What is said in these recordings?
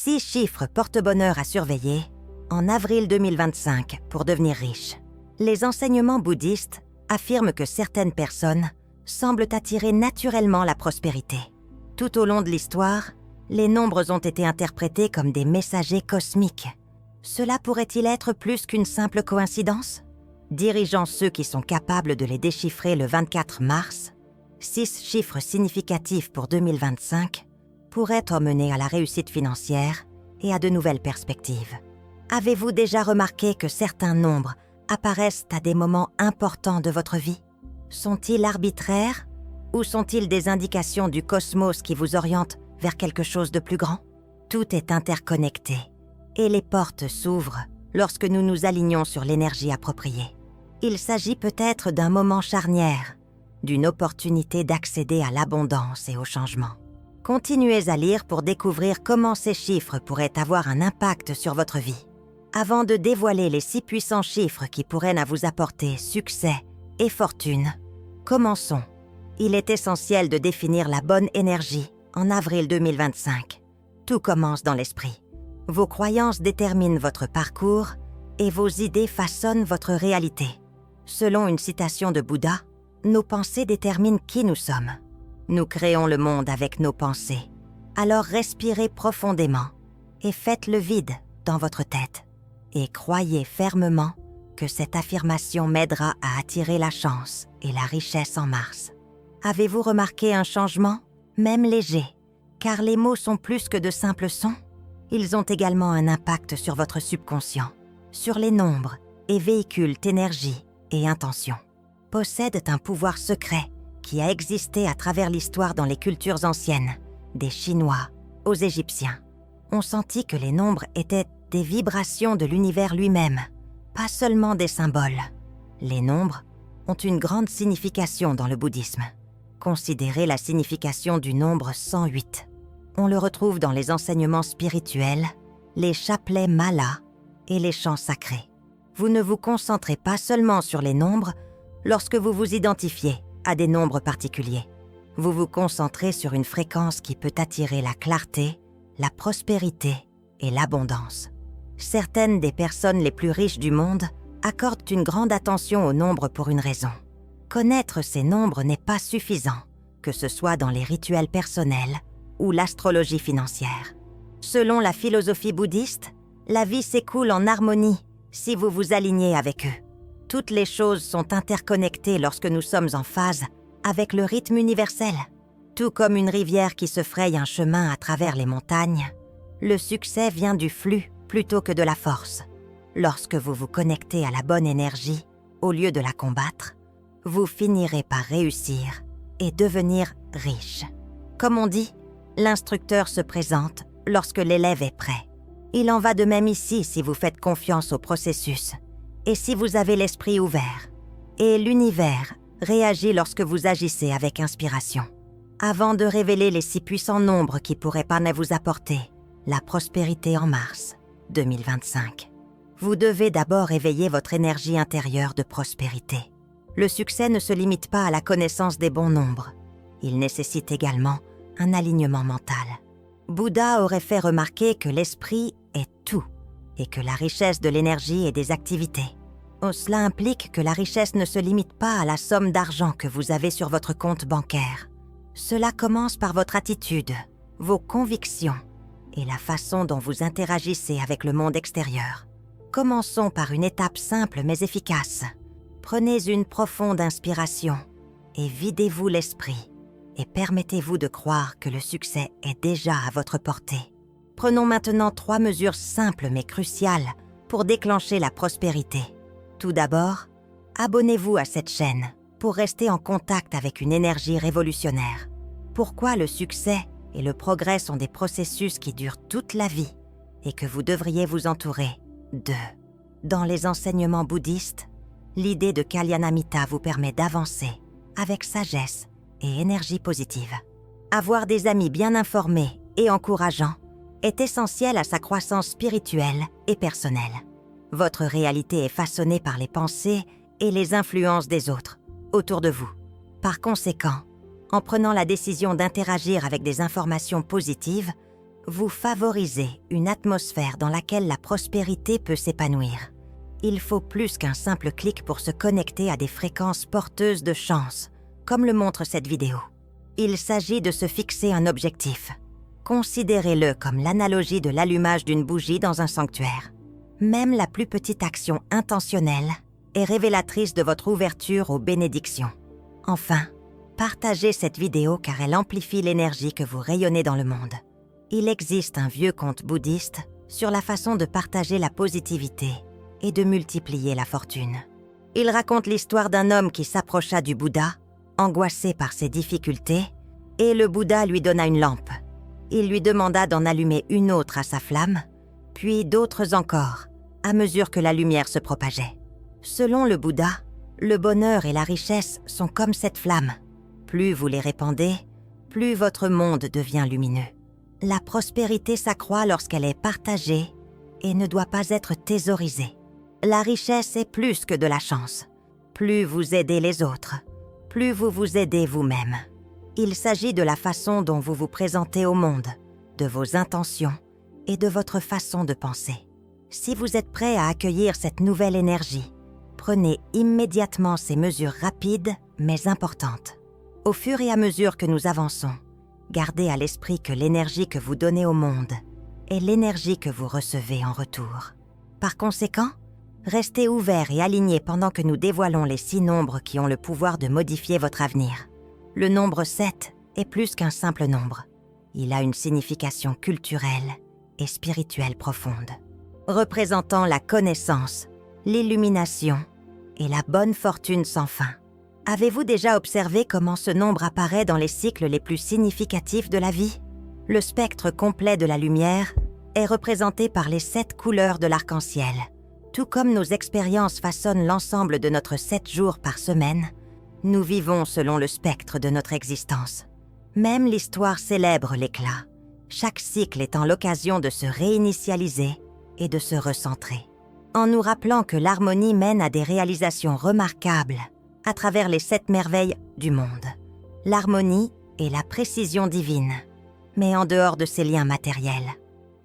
6 chiffres porte-bonheur à surveiller en avril 2025 pour devenir riche. Les enseignements bouddhistes affirment que certaines personnes semblent attirer naturellement la prospérité. Tout au long de l'histoire, les nombres ont été interprétés comme des messagers cosmiques. Cela pourrait-il être plus qu'une simple coïncidence? Dirigeant ceux qui sont capables de les déchiffrer le 24 mars, 6 chiffres significatifs pour 2025 pourraient emmener à la réussite financière et à de nouvelles perspectives. Avez-vous déjà remarqué que certains nombres apparaissent à des moments importants de votre vie? Sont-ils arbitraires ou sont-ils des indications du cosmos qui vous orientent vers quelque chose de plus grand? Tout est interconnecté et les portes s'ouvrent lorsque nous nous alignons sur l'énergie appropriée. Il s'agit peut-être d'un moment charnière, d'une opportunité d'accéder à l'abondance et au changement. Continuez à lire pour découvrir comment ces chiffres pourraient avoir un impact sur votre vie. Avant de dévoiler les 6 puissants chiffres qui pourraient vous apporter succès et fortune, commençons. Il est essentiel de définir la bonne énergie en avril 2025. Tout commence dans l'esprit. Vos croyances déterminent votre parcours et vos idées façonnent votre réalité. Selon une citation de Bouddha, nos pensées déterminent qui nous sommes. Nous créons le monde avec nos pensées. Alors respirez profondément et faites le vide dans votre tête. Et croyez fermement que cette affirmation m'aidera à attirer la chance et la richesse en mars. Avez-vous remarqué un changement, même léger, car les mots sont plus que de simples sons? Ils ont également un impact sur votre subconscient, sur les nombres et véhiculent énergie et intention. Possèdent un pouvoir secret qui a existé à travers l'histoire dans les cultures anciennes, des Chinois aux Égyptiens. On sentit que les nombres étaient des vibrations de l'univers lui-même, pas seulement des symboles. Les nombres ont une grande signification dans le bouddhisme. Considérez la signification du nombre 108. On le retrouve dans les enseignements spirituels, les chapelets malas et les chants sacrés. Vous ne vous concentrez pas seulement sur les nombres lorsque vous vous identifiez à des nombres particuliers. Vous vous concentrez sur une fréquence qui peut attirer la clarté, la prospérité et l'abondance. Certaines des personnes les plus riches du monde accordent une grande attention aux nombres pour une raison. Connaître ces nombres n'est pas suffisant, que ce soit dans les rituels personnels ou l'astrologie financière. Selon la philosophie bouddhiste, la vie s'écoule en harmonie si vous vous alignez avec eux. Toutes les choses sont interconnectées lorsque nous sommes en phase avec le rythme universel. Tout comme une rivière qui se fraye un chemin à travers les montagnes, le succès vient du flux plutôt que de la force. Lorsque vous vous connectez à la bonne énergie, au lieu de la combattre, vous finirez par réussir et devenir riche. Comme on dit, l'instructeur se présente lorsque l'élève est prêt. Il en va de même ici si vous faites confiance au processus et si vous avez l'esprit ouvert. Et l'univers réagit lorsque vous agissez avec inspiration. Avant de révéler les 6 puissants nombres qui pourraient vous apporter la prospérité en mars 2025, vous devez d'abord éveiller votre énergie intérieure de prospérité. Le succès ne se limite pas à la connaissance des bons nombres. Il nécessite également un alignement mental. Bouddha aurait fait remarquer que l'esprit est tout et que la richesse de l'énergie est des activités. Cela implique que la richesse ne se limite pas à la somme d'argent que vous avez sur votre compte bancaire. Cela commence par votre attitude, vos convictions et la façon dont vous interagissez avec le monde extérieur. Commençons par une étape simple mais efficace. Prenez une profonde inspiration et videz-vous l'esprit et permettez-vous de croire que le succès est déjà à votre portée. Prenons maintenant 3 mesures simples mais cruciales pour déclencher la prospérité. Tout d'abord, abonnez-vous à cette chaîne pour rester en contact avec une énergie révolutionnaire. Pourquoi le succès et le progrès sont des processus qui durent toute la vie et que vous devriez vous entourer d'eux. Dans les enseignements bouddhistes, l'idée de Kalyanamitta vous permet d'avancer avec sagesse et énergie positive. Avoir des amis bien informés et encourageants est essentiel à sa croissance spirituelle et personnelle. Votre réalité est façonnée par les pensées et les influences des autres autour de vous. Par conséquent, en prenant la décision d'interagir avec des informations positives, vous favorisez une atmosphère dans laquelle la prospérité peut s'épanouir. Il faut plus qu'un simple clic pour se connecter à des fréquences porteuses de chance, comme le montre cette vidéo. Il s'agit de se fixer un objectif. Considérez-le comme l'analogie de l'allumage d'une bougie dans un sanctuaire. Même la plus petite action intentionnelle est révélatrice de votre ouverture aux bénédictions. Enfin, partagez cette vidéo car elle amplifie l'énergie que vous rayonnez dans le monde. Il existe un vieux conte bouddhiste sur la façon de partager la positivité et de multiplier la fortune. Il raconte l'histoire d'un homme qui s'approcha du Bouddha, angoissé par ses difficultés, et le Bouddha lui donna une lampe. Il lui demanda d'en allumer une autre à sa flamme, puis d'autres encore, à mesure que la lumière se propageait. Selon le Bouddha, le bonheur et la richesse sont comme cette flamme. Plus vous les répandez, plus votre monde devient lumineux. La prospérité s'accroît lorsqu'elle est partagée et ne doit pas être thésaurisée. La richesse est plus que de la chance. Plus vous aidez les autres, plus vous vous aidez vous-même. Il s'agit de la façon dont vous vous présentez au monde, de vos intentions et de votre façon de penser. Si vous êtes prêt à accueillir cette nouvelle énergie, prenez immédiatement ces mesures rapides mais importantes. Au fur et à mesure que nous avançons, gardez à l'esprit que l'énergie que vous donnez au monde est l'énergie que vous recevez en retour. Par conséquent, restez ouverts et alignés pendant que nous dévoilons les 6 nombres qui ont le pouvoir de modifier votre avenir. Le nombre 7 est plus qu'un simple nombre. Il a une signification culturelle et spirituelle profonde, représentant la connaissance, l'illumination et la bonne fortune sans fin. Avez-vous déjà observé comment ce nombre apparaît dans les cycles les plus significatifs de la vie? Le spectre complet de la lumière est représenté par les 7 couleurs de l'arc-en-ciel. Tout comme nos expériences façonnent l'ensemble de notre 7 jours par semaine, nous vivons selon le spectre de notre existence. Même l'histoire célèbre l'éclat, chaque cycle étant l'occasion de se réinitialiser et de se recentrer, en nous rappelant que l'harmonie mène à des réalisations remarquables à travers les 7 merveilles du monde. L'harmonie et la précision divine, mais en dehors de ces liens matériels.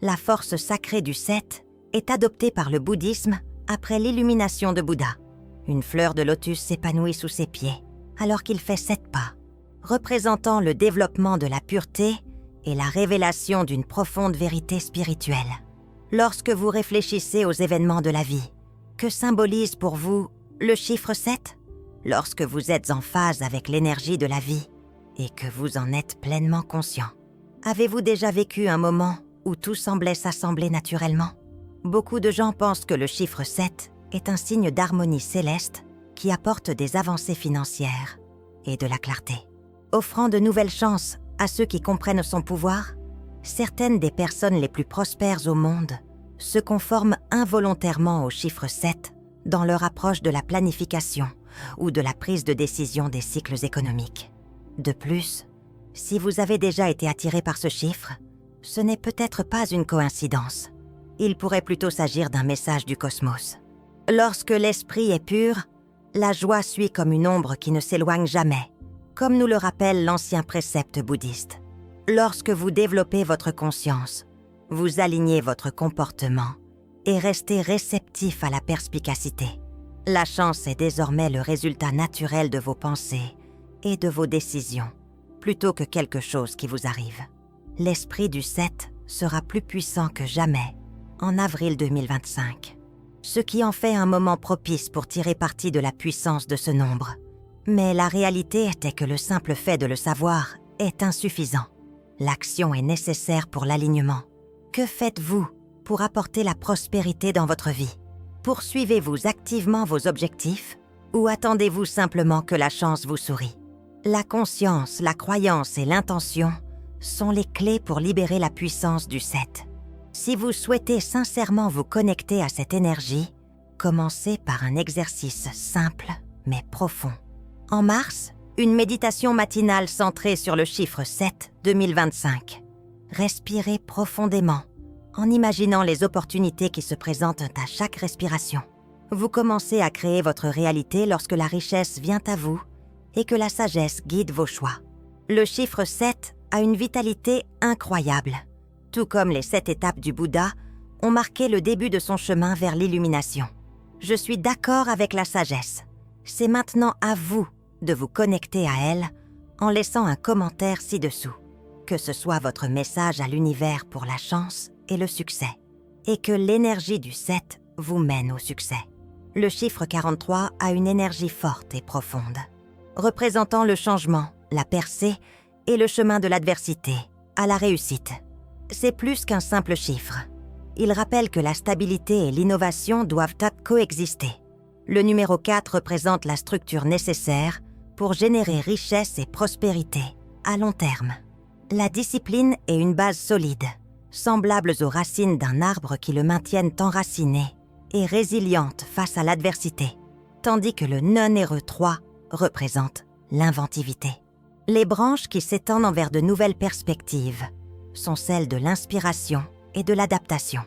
La force sacrée du 7 est adoptée par le bouddhisme après l'illumination de Bouddha. Une fleur de lotus s'épanouit sous ses pieds, alors qu'il fait 7 pas, représentant le développement de la pureté et la révélation d'une profonde vérité spirituelle. Lorsque vous réfléchissez aux événements de la vie, que symbolise pour vous le chiffre 7? Lorsque vous êtes en phase avec l'énergie de la vie et que vous en êtes pleinement conscient. Avez-vous déjà vécu un moment où tout semblait s'assembler naturellement? Beaucoup de gens pensent que le chiffre 7 est un signe d'harmonie céleste qui apporte des avancées financières et de la clarté. Offrant de nouvelles chances à ceux qui comprennent son pouvoir, certaines des personnes les plus prospères au monde se conforment involontairement au chiffre 7 dans leur approche de la planification ou de la prise de décision des cycles économiques. De plus, si vous avez déjà été attiré par ce chiffre, ce n'est peut-être pas une coïncidence. Il pourrait plutôt s'agir d'un message du cosmos. Lorsque l'esprit est pur, la joie suit comme une ombre qui ne s'éloigne jamais, comme nous le rappelle l'ancien précepte bouddhiste. Lorsque vous développez votre conscience, vous alignez votre comportement et restez réceptif à la perspicacité. La chance est désormais le résultat naturel de vos pensées et de vos décisions, plutôt que quelque chose qui vous arrive. L'esprit du 7 sera plus puissant que jamais en avril 2025, ce qui en fait un moment propice pour tirer parti de la puissance de ce nombre. Mais la réalité était que le simple fait de le savoir est insuffisant. L'action est nécessaire pour l'alignement. Que faites-vous pour apporter la prospérité dans votre vie? Poursuivez-vous activement vos objectifs ou attendez-vous simplement que la chance vous sourie? La conscience, la croyance et l'intention sont les clés pour libérer la puissance du 7. Si vous souhaitez sincèrement vous connecter à cette énergie, commencez par un exercice simple mais profond. En mars, une méditation matinale centrée sur le chiffre 7 2025. Respirez profondément en imaginant les opportunités qui se présentent à chaque respiration. Vous commencez à créer votre réalité lorsque la richesse vient à vous et que la sagesse guide vos choix. Le chiffre 7 a une vitalité incroyable. tout comme les 7 étapes du Bouddha, ont marqué le début de son chemin vers l'illumination. Je suis d'accord avec la sagesse. C'est maintenant à vous de vous connecter à elle en laissant un commentaire ci-dessous. Que ce soit votre message à l'univers pour la chance et le succès. Et que l'énergie du 7 vous mène au succès. Le chiffre 43 a une énergie forte et profonde, représentant le changement, la percée et le chemin de l'adversité à la réussite. C'est plus qu'un simple chiffre. Il rappelle que la stabilité et l'innovation doivent coexister. Le numéro 4 représente la structure nécessaire pour générer richesse et prospérité à long terme. La discipline est une base solide, semblables aux racines d'un arbre qui le maintiennent enraciné et résiliente face à l'adversité, tandis que le non-heureux 3 représente l'inventivité. Les branches qui s'étendent envers de nouvelles perspectives sont celles de l'inspiration et de l'adaptation.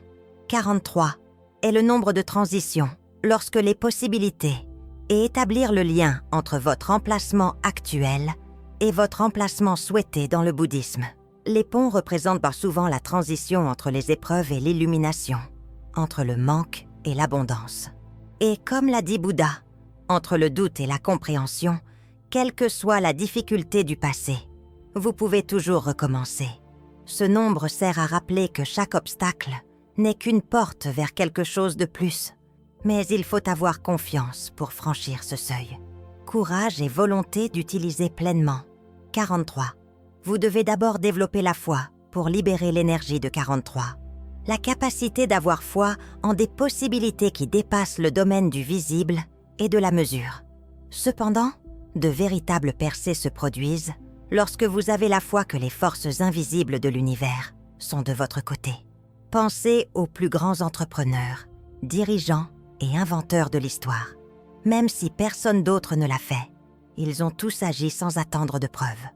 43 est le nombre de transitions lorsque les possibilités et établir le lien entre votre emplacement actuel et votre emplacement souhaité dans le bouddhisme. Les ponts représentent par souvent la transition entre les épreuves et l'illumination, entre le manque et l'abondance. Et comme l'a dit Bouddha, entre le doute et la compréhension, quelle que soit la difficulté du passé, vous pouvez toujours recommencer. Ce nombre sert à rappeler que chaque obstacle n'est qu'une porte vers quelque chose de plus. Mais il faut avoir confiance pour franchir ce seuil. Courage et volonté d'utiliser pleinement. 43. Vous devez d'abord développer la foi pour libérer l'énergie de 43. La capacité d'avoir foi en des possibilités qui dépassent le domaine du visible et de la mesure. Cependant, de véritables percées se produisent lorsque vous avez la foi que les forces invisibles de l'univers sont de votre côté. Pensez aux plus grands entrepreneurs, dirigeants et inventeurs de l'histoire. Même si personne d'autre ne l'a fait, ils ont tous agi sans attendre de preuves.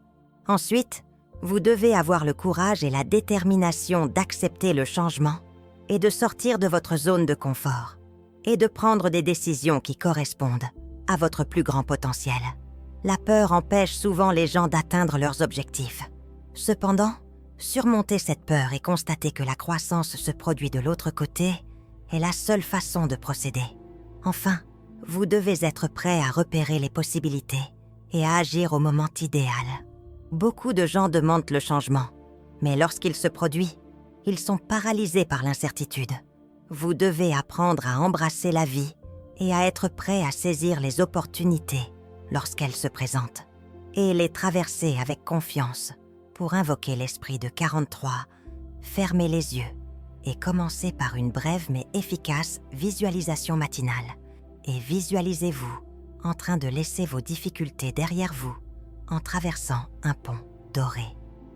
Ensuite, vous devez avoir le courage et la détermination d'accepter le changement et de sortir de votre zone de confort et de prendre des décisions qui correspondent à votre plus grand potentiel. La peur empêche souvent les gens d'atteindre leurs objectifs. Cependant, surmonter cette peur et constater que la croissance se produit de l'autre côté est la seule façon de procéder. Enfin, vous devez être prêt à repérer les possibilités et à agir au moment idéal. Beaucoup de gens demandent le changement, mais lorsqu'il se produit, ils sont paralysés par l'incertitude. Vous devez apprendre à embrasser la vie et à être prêt à saisir les opportunités lorsqu'elles se présentent et les traverser avec confiance pour invoquer l'esprit de 43, fermez les yeux et commencez par une brève mais efficace visualisation matinale. Et visualisez-vous en train de laisser vos difficultés derrière vous en traversant un pont doré.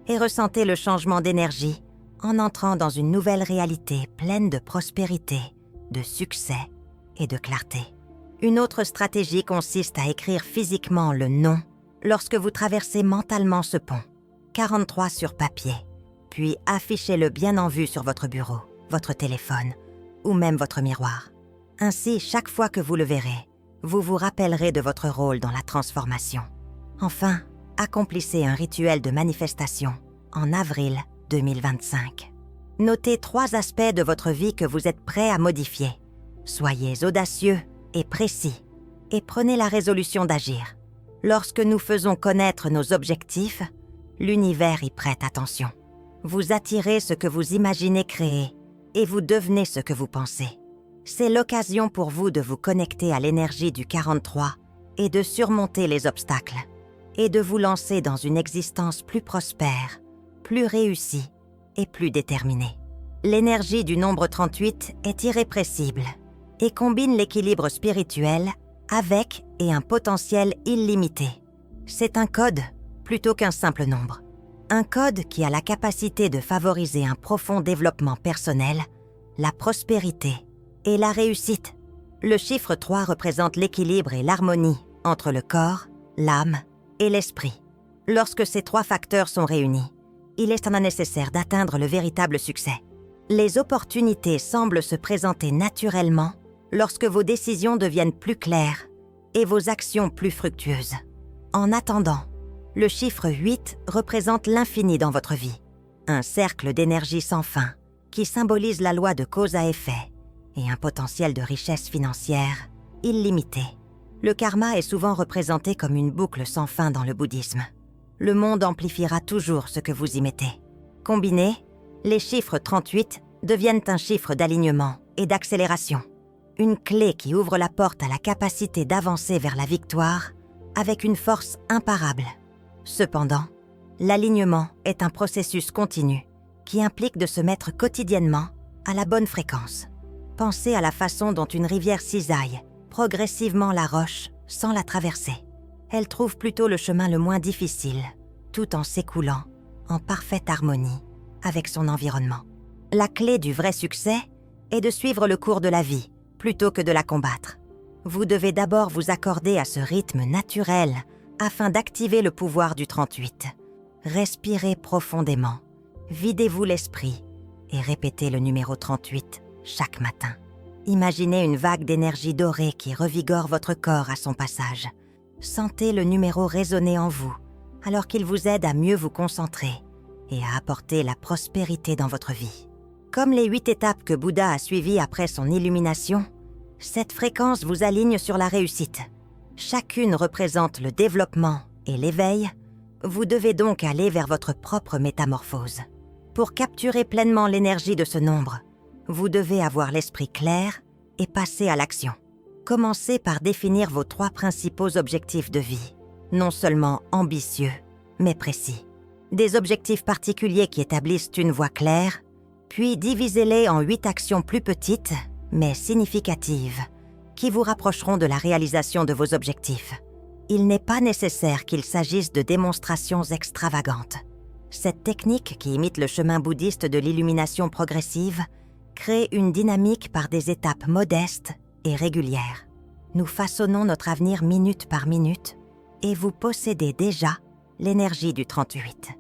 Et ressentez le changement d'énergie en entrant dans une nouvelle réalité pleine de prospérité, de succès et de clarté. Une autre stratégie consiste à écrire physiquement le nom lorsque vous traversez mentalement ce pont. 43 sur papier, puis affichez-le bien en vue sur votre bureau, votre téléphone ou même votre miroir. Ainsi, chaque fois que vous le verrez, vous vous rappellerez de votre rôle dans la transformation. Enfin, accomplissez un rituel de manifestation en avril 2025. Notez 3 aspects de votre vie que vous êtes prêt à modifier. Soyez audacieux et précis et prenez la résolution d'agir. Lorsque nous faisons connaître nos objectifs, l'univers y prête attention. Vous attirez ce que vous imaginez créer et vous devenez ce que vous pensez. C'est l'occasion pour vous de vous connecter à l'énergie du 43 et de surmonter les obstacles et de vous lancer dans une existence plus prospère, plus réussie et plus déterminée. L'énergie du nombre 38 est irrépressible et combine l'équilibre spirituel avec et un potentiel illimité. C'est un code plutôt qu'un simple nombre. Un code qui a la capacité de favoriser un profond développement personnel, la prospérité et la réussite. Le chiffre 3 représente l'équilibre et l'harmonie entre le corps, l'âme et l'esprit. Lorsque ces 3 facteurs sont réunis, il est nécessaire d'atteindre le véritable succès. Les opportunités semblent se présenter naturellement lorsque vos décisions deviennent plus claires et vos actions plus fructueuses. En attendant, le chiffre 8 représente l'infini dans votre vie. un cercle d'énergie sans fin qui symbolise la loi de cause à effet et un potentiel de richesse financière illimité. Le karma est souvent représenté comme une boucle sans fin dans le bouddhisme. Le monde amplifiera toujours ce que vous y mettez. Combinés, les chiffres 38 deviennent un chiffre d'alignement et d'accélération. Une clé qui ouvre la porte à la capacité d'avancer vers la victoire avec une force imparable. Cependant, l'alignement est un processus continu qui implique de se mettre quotidiennement à la bonne fréquence. Pensez à la façon dont une rivière cisaille progressivement la roche sans la traverser. Elle trouve plutôt le chemin le moins difficile, tout en s'écoulant en parfaite harmonie avec son environnement. La clé du vrai succès est de suivre le cours de la vie plutôt que de la combattre. Vous devez d'abord vous accorder à ce rythme naturel afin d'activer le pouvoir du 38. Respirez profondément, videz-vous l'esprit et répétez le numéro 38 chaque matin. Imaginez une vague d'énergie dorée qui revigore votre corps à son passage. Sentez le numéro résonner en vous, alors qu'il vous aide à mieux vous concentrer et à apporter la prospérité dans votre vie. Comme les 8 étapes que Bouddha a suivies après son illumination, cette fréquence vous aligne sur la réussite. Chacune représente le développement et l'éveil. Vous devez donc aller vers votre propre métamorphose. Pour capturer pleinement l'énergie de ce nombre, vous devez avoir l'esprit clair et passer à l'action. Commencez par définir vos 3 principaux objectifs de vie, non seulement ambitieux, mais précis. Des objectifs particuliers qui établissent une voie claire, puis divisez-les en 8 actions plus petites, mais significatives, qui vous rapprocheront de la réalisation de vos objectifs. Il n'est pas nécessaire qu'il s'agisse de démonstrations extravagantes. Cette technique, qui imite le chemin bouddhiste de l'illumination progressive, crée une dynamique par des étapes modestes et régulières. Nous façonnons notre avenir minute par minute et vous possédez déjà l'énergie du 38.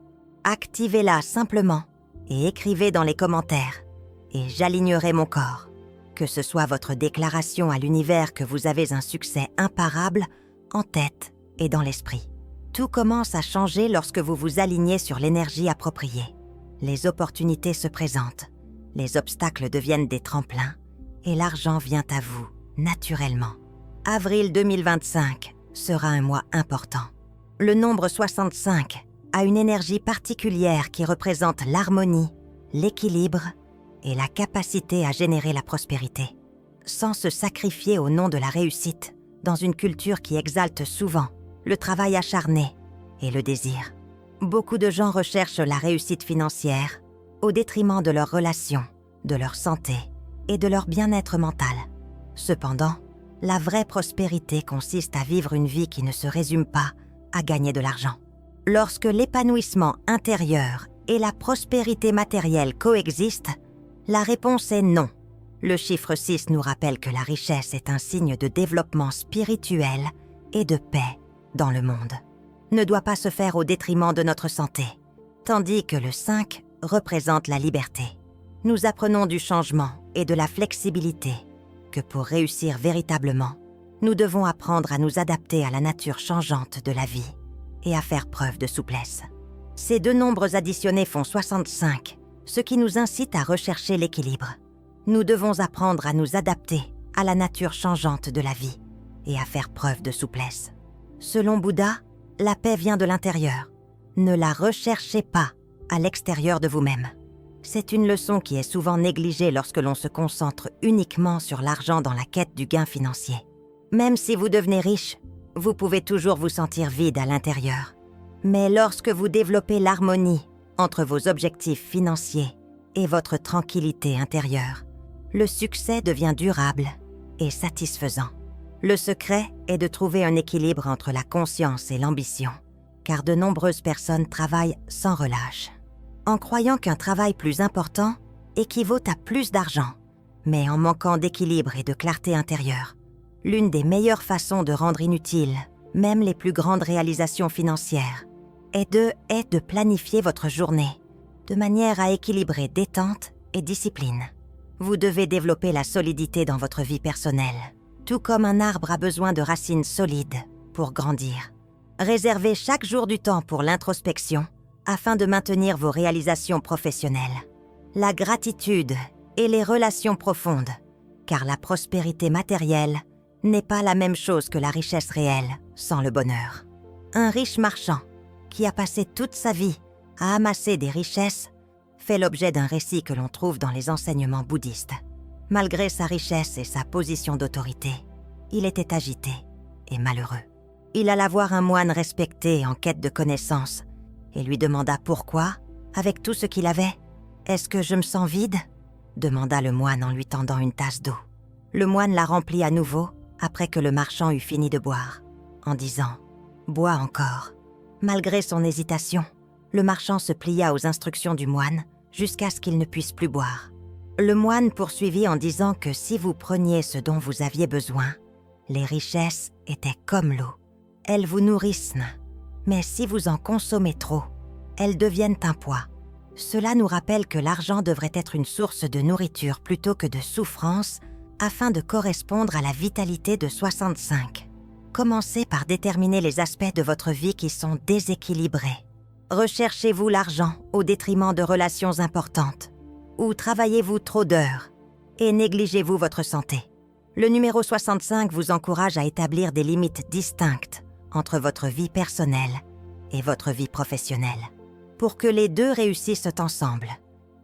Activez-la simplement et écrivez dans les commentaires « Et j'alignerai mon corps ». Que ce soit votre déclaration à l'univers que vous avez un succès imparable en tête et dans l'esprit. Tout commence à changer lorsque vous vous alignez sur l'énergie appropriée. Les opportunités se présentent, les obstacles deviennent des tremplins et l'argent vient à vous naturellement. Avril 2025 sera un mois important. Le nombre 65 a une énergie particulière qui représente l'harmonie, l'équilibre et la capacité à générer la prospérité. Sans se sacrifier au nom de la réussite, dans une culture qui exalte souvent le travail acharné et le désir. Beaucoup de gens recherchent la réussite financière au détriment de leurs relations, de leur santé et de leur bien-être mental. Cependant, la vraie prospérité consiste à vivre une vie qui ne se résume pas à gagner de l'argent. Lorsque l'épanouissement intérieur et la prospérité matérielle coexistent, la réponse est non. Le chiffre 6 nous rappelle que la richesse est un signe de développement spirituel et de paix dans le monde. Ne doit pas se faire au détriment de notre santé, tandis que le 5 représente la liberté. Nous apprenons du changement et de la flexibilité que pour réussir véritablement, nous devons apprendre à nous adapter à la nature changeante de la vie et à faire preuve de souplesse. Ces 2 nombres additionnés font 65, ce qui nous incite à rechercher l'équilibre. Nous devons apprendre à nous adapter à la nature changeante de la vie et à faire preuve de souplesse. Selon Bouddha, la paix vient de l'intérieur. Ne la recherchez pas à l'extérieur de vous-même. C'est une leçon qui est souvent négligée lorsque l'on se concentre uniquement sur l'argent dans la quête du gain financier. Même si vous devenez riche, vous pouvez toujours vous sentir vide à l'intérieur. Mais lorsque vous développez l'harmonie entre vos objectifs financiers et votre tranquillité intérieure, le succès devient durable et satisfaisant. Le secret est de trouver un équilibre entre la conscience et l'ambition, car de nombreuses personnes travaillent sans relâche, en croyant qu'un travail plus important équivaut à plus d'argent, mais en manquant d'équilibre et de clarté intérieure. L'une des meilleures façons de rendre inutiles même les plus grandes réalisations financières est de planifier votre journée de manière à équilibrer détente et discipline. Vous devez développer la solidité dans votre vie personnelle, tout comme un arbre a besoin de racines solides pour grandir. Réservez chaque jour du temps pour l'introspection afin de maintenir vos réalisations professionnelles. La gratitude et les relations profondes, car la prospérité matérielle n'est pas la même chose que la richesse réelle sans le bonheur. Un riche marchand, qui a passé toute sa vie à amasser des richesses, fait l'objet d'un récit que l'on trouve dans les enseignements bouddhistes. Malgré sa richesse et sa position d'autorité, il était agité et malheureux. Il alla voir un moine respecté en quête de connaissances et lui demanda pourquoi, avec tout ce qu'il avait. « Est-ce que je me sens vide ?» demanda le moine en lui tendant une tasse d'eau. Le moine la remplit à nouveau après que le marchand eut fini de boire, en disant « Bois encore ». Malgré son hésitation, le marchand se plia aux instructions du moine jusqu'à ce qu'il ne puisse plus boire. Le moine poursuivit en disant que si vous preniez ce dont vous aviez besoin, les richesses étaient comme l'eau. Elles vous nourrissent, mais si vous en consommez trop, elles deviennent un poids. Cela nous rappelle que l'argent devrait être une source de nourriture plutôt que de souffrance afin de correspondre à la vitalité de 65. Commencez par déterminer les aspects de votre vie qui sont déséquilibrés. Recherchez-vous l'argent au détriment de relations importantes? Ou travaillez-vous trop d'heures et négligez-vous votre santé? Le numéro 65 vous encourage à établir des limites distinctes entre votre vie personnelle et votre vie professionnelle. Pour que les deux réussissent ensemble,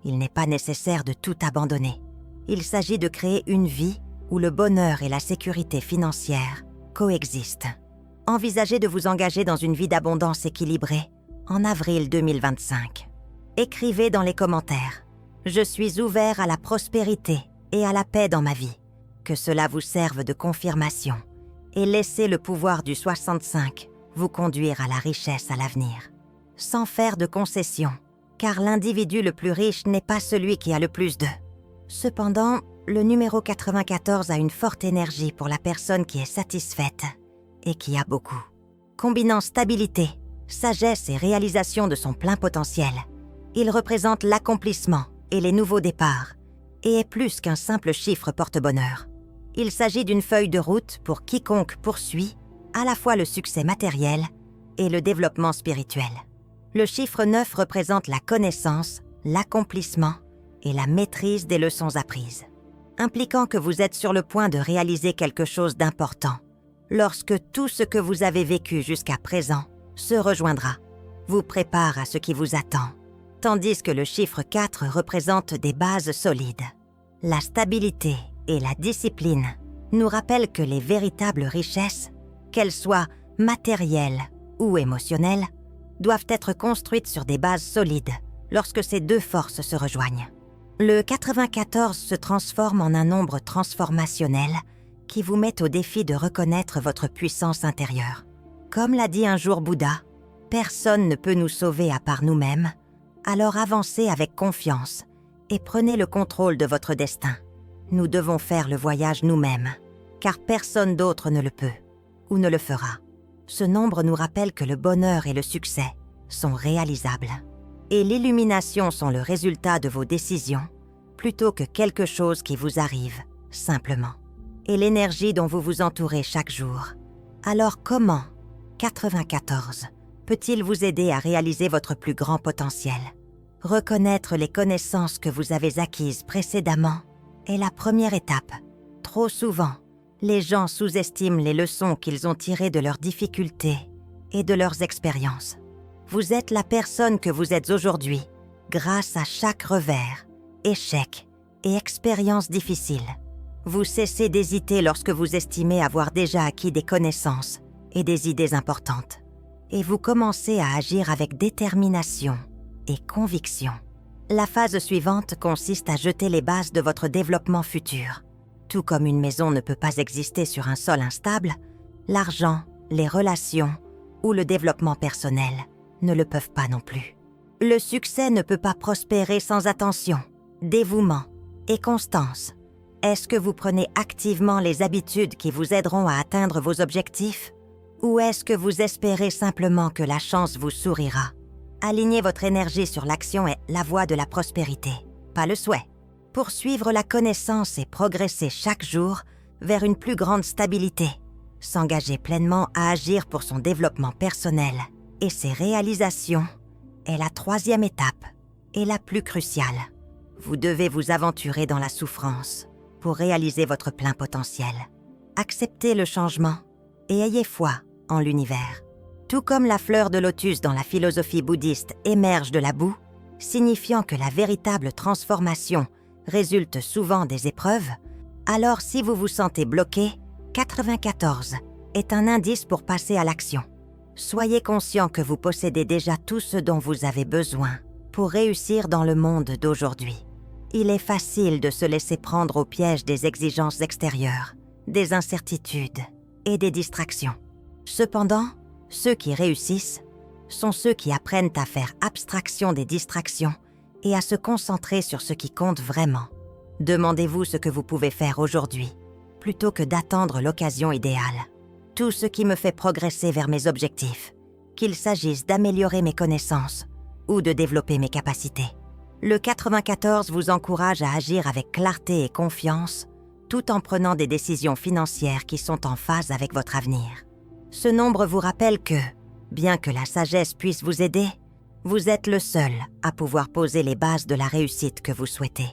il n'est pas nécessaire de tout abandonner. Il s'agit de créer une vie où le bonheur et la sécurité financière coexistent. Envisagez de vous engager dans une vie d'abondance équilibrée en avril 2025. Écrivez dans les commentaires « Je suis ouvert à la prospérité et à la paix dans ma vie ». Que cela vous serve de confirmation et laissez le pouvoir du 65 vous conduire à la richesse à l'avenir. Sans faire de concessions, car l'individu le plus riche n'est pas celui qui a le plus d'eux. Cependant, le numéro 94 a une forte énergie pour la personne qui est satisfaite et qui a beaucoup. Combinant stabilité, sagesse et réalisation de son plein potentiel, il représente l'accomplissement et les nouveaux départs, et est plus qu'un simple chiffre porte-bonheur. Il s'agit d'une feuille de route pour quiconque poursuit à la fois le succès matériel et le développement spirituel. Le chiffre 9 représente la connaissance, l'accomplissement et la maîtrise des leçons apprises, impliquant que vous êtes sur le point de réaliser quelque chose d'important, lorsque tout ce que vous avez vécu jusqu'à présent se rejoindra, vous prépare à ce qui vous attend, tandis que le chiffre 4 représente des bases solides. La stabilité et la discipline nous rappellent que les véritables richesses, qu'elles soient matérielles ou émotionnelles, doivent être construites sur des bases solides lorsque ces deux forces se rejoignent. Le 94 se transforme en un nombre transformationnel qui vous met au défi de reconnaître votre puissance intérieure. Comme l'a dit un jour Bouddha, « Personne ne peut nous sauver à part nous-mêmes, alors avancez avec confiance et prenez le contrôle de votre destin. Nous devons faire le voyage nous-mêmes, car personne d'autre ne le peut ou ne le fera. » Ce nombre nous rappelle que le bonheur et le succès sont réalisables, et l'illumination sont le résultat de vos décisions, plutôt que quelque chose qui vous arrive simplement, et l'énergie dont vous vous entourez chaque jour. Alors comment 94 peut-il vous aider à réaliser votre plus grand potentiel? Reconnaître les connaissances que vous avez acquises précédemment est la première étape. Trop souvent, les gens sous-estiment les leçons qu'ils ont tirées de leurs difficultés et de leurs expériences. Vous êtes la personne que vous êtes aujourd'hui, grâce à chaque revers, échec et expérience difficile. Vous cessez d'hésiter lorsque vous estimez avoir déjà acquis des connaissances et des idées importantes. Et vous commencez à agir avec détermination et conviction. La phase suivante consiste à jeter les bases de votre développement futur. Tout comme une maison ne peut pas exister sur un sol instable, l'argent, les relations ou le développement personnel ne le peuvent pas non plus. Le succès ne peut pas prospérer sans attention, dévouement et constance. Est-ce que vous prenez activement les habitudes qui vous aideront à atteindre vos objectifs? Ou est-ce que vous espérez simplement que la chance vous sourira? Alignez votre énergie sur l'action et la voie de la prospérité, pas le souhait. Poursuivre la connaissance et progresser chaque jour vers une plus grande stabilité. S'engager pleinement à agir pour son développement personnel et ses réalisations est la troisième étape et la plus cruciale. Vous devez vous aventurer dans la souffrance pour réaliser votre plein potentiel. Acceptez le changement et ayez foi en l'univers. Tout comme la fleur de lotus dans la philosophie bouddhiste émerge de la boue, signifiant que la véritable transformation résulte souvent des épreuves, alors si vous vous sentez bloqué, 94 est un indice pour passer à l'action. Soyez conscient que vous possédez déjà tout ce dont vous avez besoin pour réussir dans le monde d'aujourd'hui. Il est facile de se laisser prendre au piège des exigences extérieures, des incertitudes et des distractions. Cependant, ceux qui réussissent sont ceux qui apprennent à faire abstraction des distractions et à se concentrer sur ce qui compte vraiment. Demandez-vous ce que vous pouvez faire aujourd'hui, plutôt que d'attendre l'occasion idéale. Tout ce qui me fait progresser vers mes objectifs, qu'il s'agisse d'améliorer mes connaissances ou de développer mes capacités. Le 94 vous encourage à agir avec clarté et confiance, tout en prenant des décisions financières qui sont en phase avec votre avenir. Ce nombre vous rappelle que, bien que la sagesse puisse vous aider, vous êtes le seul à pouvoir poser les bases de la réussite que vous souhaitez.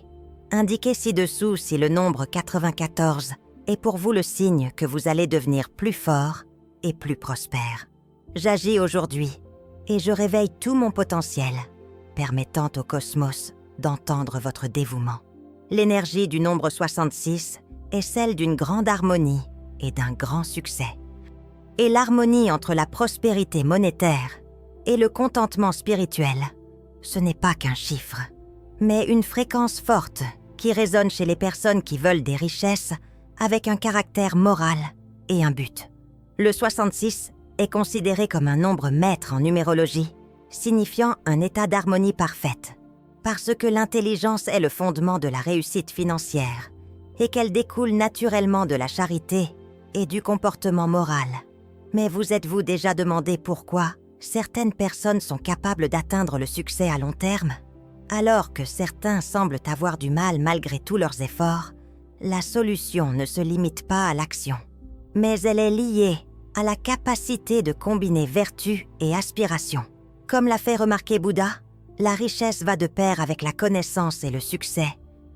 Indiquez ci-dessous si le nombre 94 est pour vous le signe que vous allez devenir plus fort et plus prospère. J'agis aujourd'hui et je réveille tout mon potentiel, permettant au cosmos d'entendre votre dévouement. L'énergie du nombre 66 est celle d'une grande harmonie et d'un grand succès. Et l'harmonie entre la prospérité monétaire et le contentement spirituel, ce n'est pas qu'un chiffre, mais une fréquence forte qui résonne chez les personnes qui veulent des richesses avec un caractère moral et un but. Le 66 est considéré comme un nombre maître en numérologie, signifiant un état d'harmonie parfaite, parce que l'intelligence est le fondement de la réussite financière et qu'elle découle naturellement de la charité et du comportement moral. Mais vous êtes-vous déjà demandé pourquoi certaines personnes sont capables d'atteindre le succès à long terme, alors que certains semblent avoir du mal malgré tous leurs efforts? La solution ne se limite pas à l'action, mais elle est liée à la capacité de combiner vertu et aspiration. Comme l'a fait remarquer Bouddha, la richesse va de pair avec la connaissance et le succès,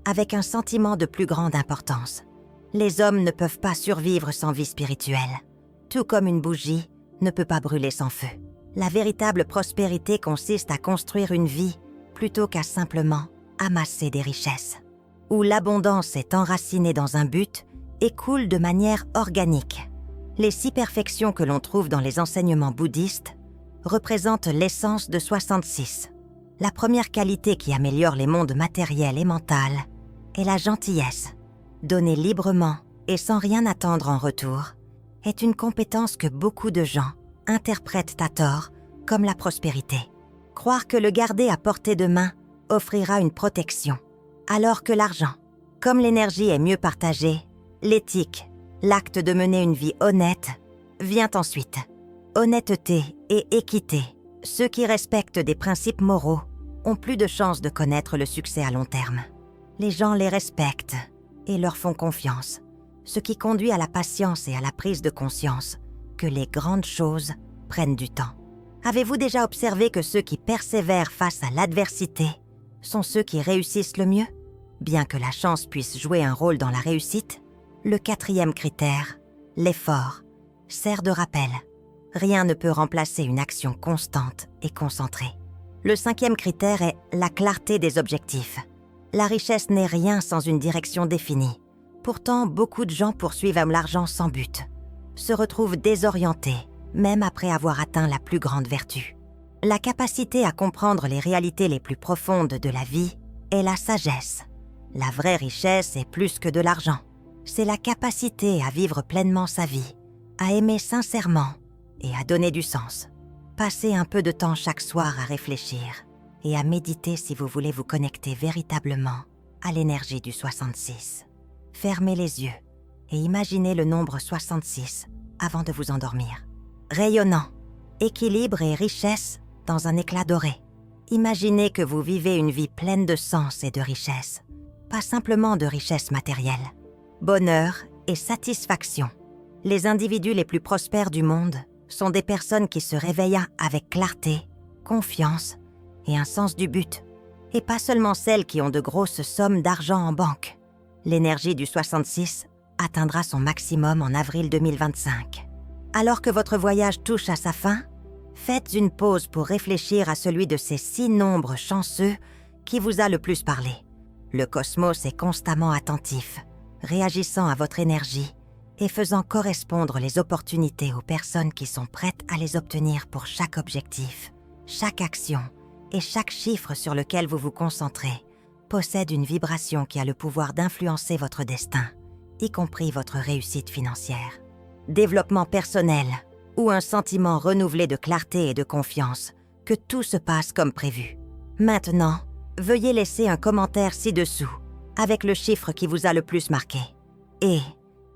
avec un sentiment de plus grande importance. Les hommes ne peuvent pas survivre sans vie spirituelle, tout comme une bougie ne peut pas brûler sans feu. La véritable prospérité consiste à construire une vie plutôt qu'à simplement amasser des richesses, où l'abondance est enracinée dans un but et coule de manière organique. Les 6 perfections que l'on trouve dans les enseignements bouddhistes représentent l'essence de 66. La première qualité qui améliore les mondes matériels et mental est la gentillesse. Donner librement et sans rien attendre en retour est une compétence que beaucoup de gens interprètent à tort comme la prospérité. Croire que le garder à portée de main offrira une protection, alors que l'argent, comme l'énergie est mieux partagée, l'éthique, l'acte de mener une vie honnête, vient ensuite. Honnêteté et équité, ceux qui respectent des principes moraux ont plus de chances de connaître le succès à long terme. Les gens les respectent et leur font confiance, ce qui conduit à la patience et à la prise de conscience que les grandes choses prennent du temps. Avez-vous déjà observé que ceux qui persévèrent face à l'adversité sont ceux qui réussissent le mieux? Bien que la chance puisse jouer un rôle dans la réussite, le 4e critère, l'effort, sert de rappel. Rien ne peut remplacer une action constante et concentrée. Le 5e critère est la clarté des objectifs. La richesse n'est rien sans une direction définie. Pourtant, beaucoup de gens poursuivent l'argent sans but, se retrouvent désorientés, même après avoir atteint la plus grande vertu. La capacité à comprendre les réalités les plus profondes de la vie est la sagesse. La vraie richesse est plus que de l'argent. C'est la capacité à vivre pleinement sa vie, à aimer sincèrement et à donner du sens. Passez un peu de temps chaque soir à réfléchir et à méditer si vous voulez vous connecter véritablement à l'énergie du 66. Fermez les yeux et imaginez le nombre 66 avant de vous endormir. Rayonnant, équilibre et richesse dans un éclat doré. Imaginez que vous vivez une vie pleine de sens et de richesse, pas simplement de richesse matérielle. Bonheur et satisfaction. Les individus les plus prospères du monde sont des personnes qui se réveillent avec clarté, confiance et un sens du but, et pas seulement celles qui ont de grosses sommes d'argent en banque. L'énergie du 66 atteindra son maximum en avril 2025. Alors que votre voyage touche à sa fin, faites une pause pour réfléchir à celui de ces 6 nombres chanceux qui vous a le plus parlé. Le cosmos est constamment attentif, réagissant à votre énergie et faisant correspondre les opportunités aux personnes qui sont prêtes à les obtenir pour chaque objectif. Chaque action et chaque chiffre sur lequel vous vous concentrez possède une vibration qui a le pouvoir d'influencer votre destin, y compris votre réussite financière. Développement personnel ou un sentiment renouvelé de clarté et de confiance, que tout se passe comme prévu. Maintenant, veuillez laisser un commentaire ci-dessous avec le chiffre qui vous a le plus marqué. Et,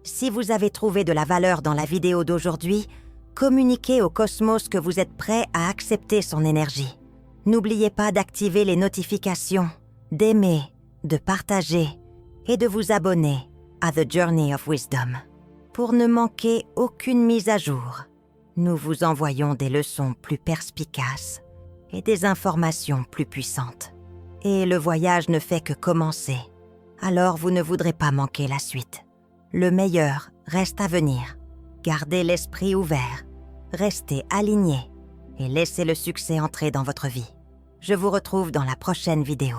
si vous avez trouvé de la valeur dans la vidéo d'aujourd'hui, communiquez au cosmos que vous êtes prêt à accepter son énergie. N'oubliez pas d'activer les notifications, d'aimer, de partager et de vous abonner à The Journey of Wisdom pour ne manquer aucune mise à jour. Nous vous envoyons des leçons plus perspicaces et des informations plus puissantes. Et le voyage ne fait que commencer, alors vous ne voudrez pas manquer la suite. Le meilleur reste à venir. Gardez l'esprit ouvert, restez alignés et laissez le succès entrer dans votre vie. Je vous retrouve dans la prochaine vidéo.